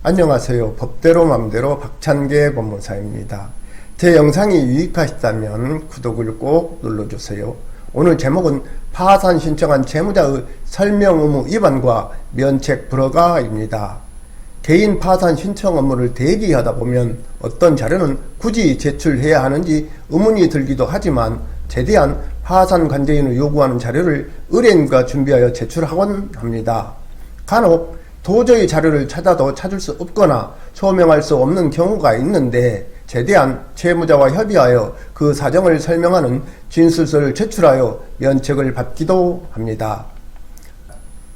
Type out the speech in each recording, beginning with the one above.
안녕하세요. 법대로 맘대로 박찬계 법무사입니다. 제 영상이 유익하시다면 구독을 꼭 눌러주세요. 오늘 제목은 파산 신청한 채무자의 설명 의무 위반과 면책 불허가입니다. 개인 파산 신청 업무를 대기하다 보면 어떤 자료는 굳이 제출해야 하는지 의문이 들기도 하지만 최대한 파산 관계인을 요구하는 자료를 의뢰인과 준비하여 제출하곤 합니다. 간혹 도저히 자료를 찾아도 찾을 수 없거나 소명할 수 없는 경우가 있는데 최대한 채무자와 협의하여 그 사정을 설명하는 진술서를 제출하여 면책을 받기도 합니다.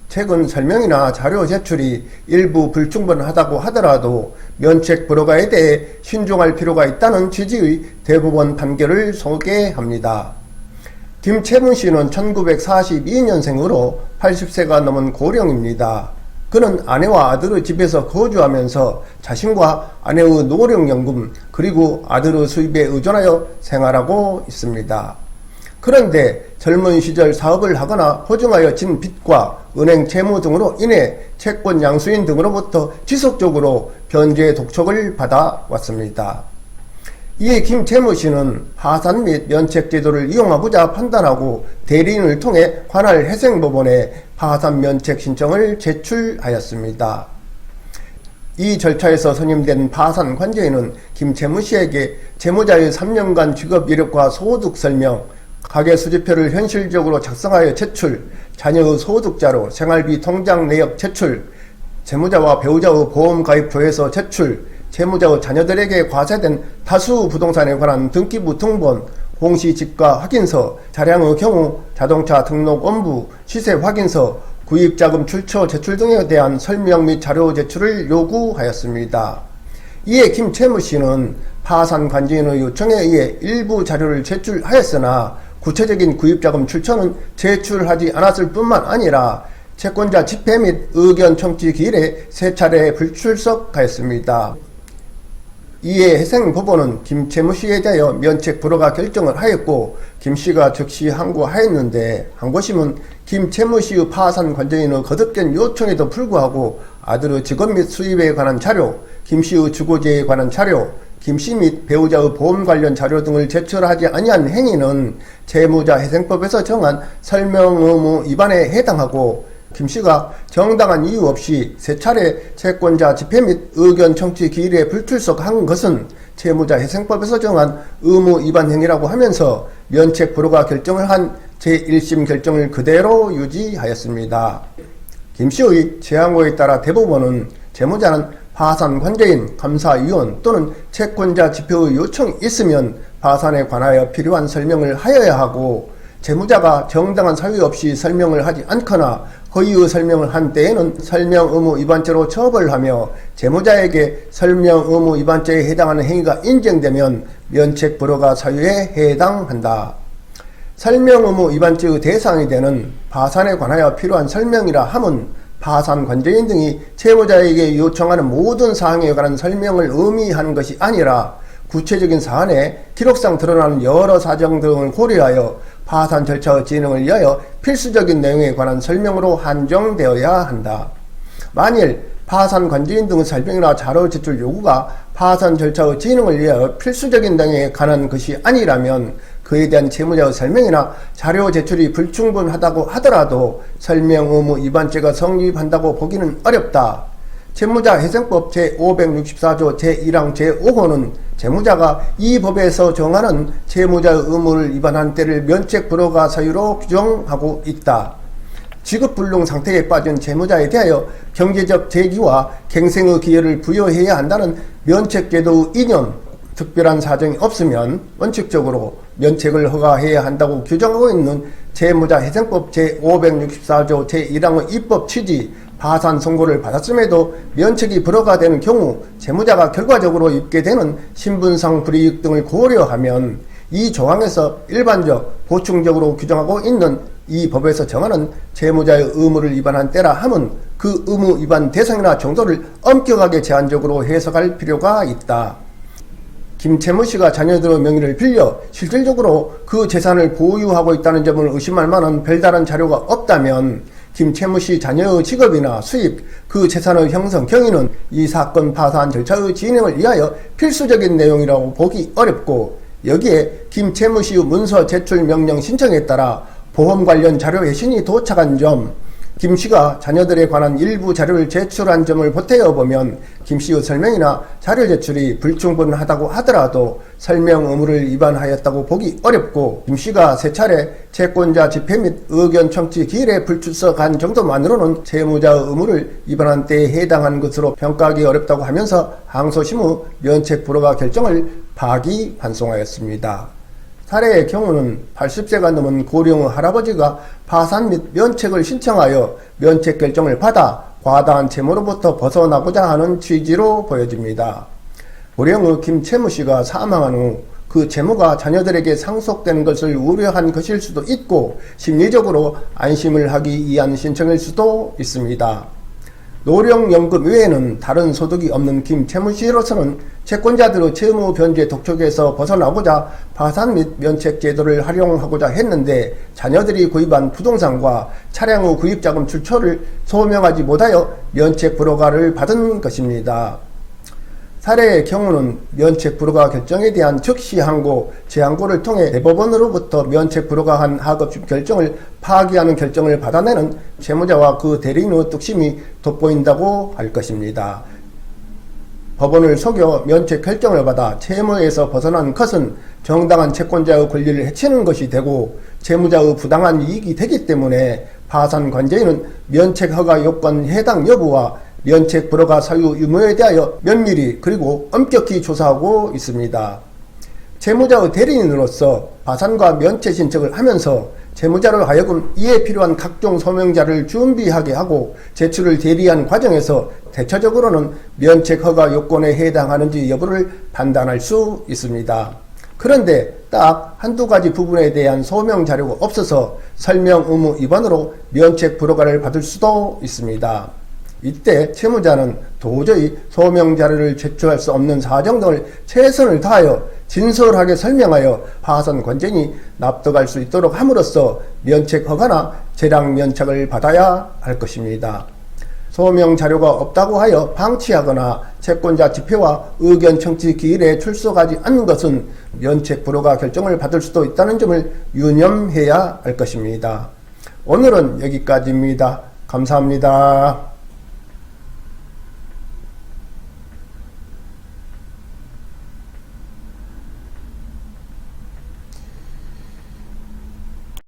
최근 설명이나 자료 제출이 일부 불충분하다고 하더라도 면책 불허가에 대해 신중할 필요가 있다는 취지의 대법원 판결을 소개합니다. 김채문 씨는 1942년생으로 80세가 넘은 고령입니다. 그는 아내와 아들의 집에서 거주하면서 자신과 아내의 노령연금 그리고 아들의 수입에 의존하여 생활하고 있습니다. 그런데 젊은 시절 사업을 하거나 보증하여 진 빚과 은행 채무 등으로 인해 채권 양수인 등으로부터 지속적으로 변제 독촉을 받아왔습니다. 이에 김채무 씨는 파산 및 면책 제도를 이용하고자 판단하고 대리인을 통해 관할 회생법원에 파산 면책 신청을 제출하였습니다. 이 절차에서 선임된 파산 관계인은 김채무 씨에게 채무자의 3년간 직업 이력과 소득 설명, 가계 수지표를 현실적으로 작성하여 제출, 자녀의 소득자료, 생활비 통장 내역 제출, 채무자와 배우자의 보험 가입 조회서 제출, 채무자의 자녀들에게 과세된 다수 부동산에 관한 등기부 등본, 공시지가 확인서, 차량의 경우 자동차 등록 원부, 시세 확인서, 구입자금 출처 제출 등에 대한 설명 및 자료 제출을 요구하였습니다. 이에 김채무 씨는 파산 관계인의 요청에 의해 일부 자료를 제출하였으나 구체적인 구입자금 출처는 제출하지 않았을 뿐만 아니라 채권자 집회 및 의견 청취 기일에 3차례 불출석하였습니다. 이에 회생법원은 김채무 씨에 대하여 면책 불허가 결정을 하였고 김씨가 즉시 항고하였는데 항고심은 김채무 씨의 파산 관계인의 거듭된 요청에도 불구하고 아들의 직업 및 수입에 관한 자료, 김씨의 주거지에 관한 자료, 김씨 및 배우자의 보험 관련 자료 등을 제출하지 아니한 행위는 채무자 회생법에서 정한 설명 의무 위반에 해당하고 김씨가 정당한 이유 없이 3차례 채권자 집회 및 의견 청취 기일에 불출석한 것은 채무자 회생법에서 정한 의무 위반 행위라고 하면서 면책 불허가 결정을 한 제1심 결정을 그대로 유지하였습니다. 김씨의 재항고에 따라 대법원은 채무자는 파산 관계인, 감사위원 또는 채권자 집회의 요청이 있으면 파산에 관하여 필요한 설명을 하여야 하고 채무자가 정당한 사유 없이 설명을 하지 않거나 허위의 설명을 한 때에는 설명 의무 위반죄로 처벌하며 채무자에게 설명 의무 위반죄에 해당하는 행위가 인정되면 면책 불허가 사유에 해당한다. 설명 의무 위반죄의 대상이 되는 파산에 관하여 필요한 설명이라 함은 파산 관계인 등이 채무자에게 요청하는 모든 사항에 관한 설명을 의미하는 것이 아니라 구체적인 사안에 기록상 드러나는 여러 사정 등을 고려하여 파산 절차의 진행을 위하여 필수적인 내용에 관한 설명으로 한정되어야 한다. 만일 파산 관계인 등의 설명이나 자료 제출 요구가 파산 절차의 진행을 위하여 필수적인 내용에 관한 것이 아니라면 그에 대한 채무자의 설명이나 자료 제출이 불충분하다고 하더라도 설명 의무 위반죄가 성립한다고 보기는 어렵다. 채무자 회생법 제564조 제1항 제5호는 채무자가 이 법에서 정하는 채무자의 의무를 위반한 때를 면책 불허가 사유로 규정하고 있다. 지급불능 상태에 빠진 채무자에 대하여 경제적 재기와 갱생의 기회를 부여해야 한다는 면책제도의 이념, 특별한 사정이 없으면 원칙적으로 면책을 허가해야 한다고 규정하고 있는 채무자 회생법 제564조 제1항의 입법 취지, 파산 선고를 받았음에도 면책이 불허가 되는 경우 채무자가 결과적으로 입게 되는 신분상 불이익 등을 고려하면 이 조항에서 일반적, 보충적으로 규정하고 있는 이 법에서 정하는 채무자의 의무를 위반한 때라 함은 그 의무 위반 대상이나 정도를 엄격하게 제한적으로 해석할 필요가 있다. 김채무 씨가 자녀들의 명의를 빌려 실질적으로 그 재산을 보유하고 있다는 점을 의심할 만한 별다른 자료가 없다면 김채무씨 자녀의 직업이나 수입, 그 재산의 형성, 경위는 이 사건 파산 절차의 진행을 위하여 필수적인 내용이라고 보기 어렵고, 여기에 김채무씨의 문서 제출 명령 신청에 따라 보험 관련 자료 회신이 도착한 점, 김씨가 자녀들에 관한 일부 자료를 제출한 점을 보태어 보면 김씨의 설명이나 자료 제출이 불충분하다고 하더라도 설명 의무를 위반하였다고 보기 어렵고, 김씨가 세 차례 채권자 집회 및 의견 청취 기일에 불출석한 정도만으로는 채무자의 의무를 위반한 때에 해당한 것으로 평가하기 어렵다고 하면서 항소심 후 면책 불허가 결정을 파기환송하였습니다. 사례의 경우는 80세가 넘은 고령의 할아버지가 파산 및 면책을 신청하여 면책 결정을 받아 과다한 채무로부터 벗어나고자 하는 취지로 보여집니다. 고령의 김채무씨가 사망한 후 그 채무가 자녀들에게 상속되는 것을 우려한 것일 수도 있고, 심리적으로 안심을 하기 위한 신청일 수도 있습니다. 노령연금 외에는 다른 소득이 없는 김채무씨로서는 채권자들의 채무 변제 독촉에서 벗어나고자 파산 및 면책 제도를 활용하고자 했는데, 자녀들이 구입한 부동산과 차량의 구입자금 출처를 소명하지 못하여 면책 불허가를 받은 것입니다. 사례의 경우는 면책 불허가 결정에 대한 즉시 항고, 재항고를 통해 대법원으로부터 면책 불허가 한 하급 결정을 파기하는 결정을 받아내는 채무자와 그 대리인의 뚝심이 돋보인다고 할 것입니다. 법원을 속여 면책 결정을 받아 채무에서 벗어난 것은 정당한 채권자의 권리를 해치는 것이 되고 채무자의 부당한 이익이 되기 때문에 파산 관제인은 면책 허가 요건 해당 여부와 면책 불허가 사유 유무에 대하여 면밀히 그리고 엄격히 조사하고 있습니다. 채무자의 대리인으로서 파산과 면책 신청을 하면서 채무자로 하여금 이에 필요한 각종 소명자를 준비하게 하고 제출을 대리한 과정에서 대체적으로는 면책 허가 요건에 해당하는지 여부를 판단할 수 있습니다. 그런데 딱 한두 가지 부분에 대한 소명 자료가 없어서 설명 의무 위반으로 면책 불허가를 받을 수도 있습니다. 이때 채무자는 도저히 소명 자료를 제출할 수 없는 사정 등을 최선을 다하여 진솔하게 설명하여 파산 관제인이 납득할 수 있도록 함으로써 면책 허가나 재량 면책을 받아야 할 것입니다. 소명 자료가 없다고 하여 방치하거나 채권자 집회와 의견 청취 기일에 출석하지 않는 것은 면책 불허가 결정을 받을 수도 있다는 점을 유념해야 할 것입니다. 오늘은 여기까지입니다. 감사합니다.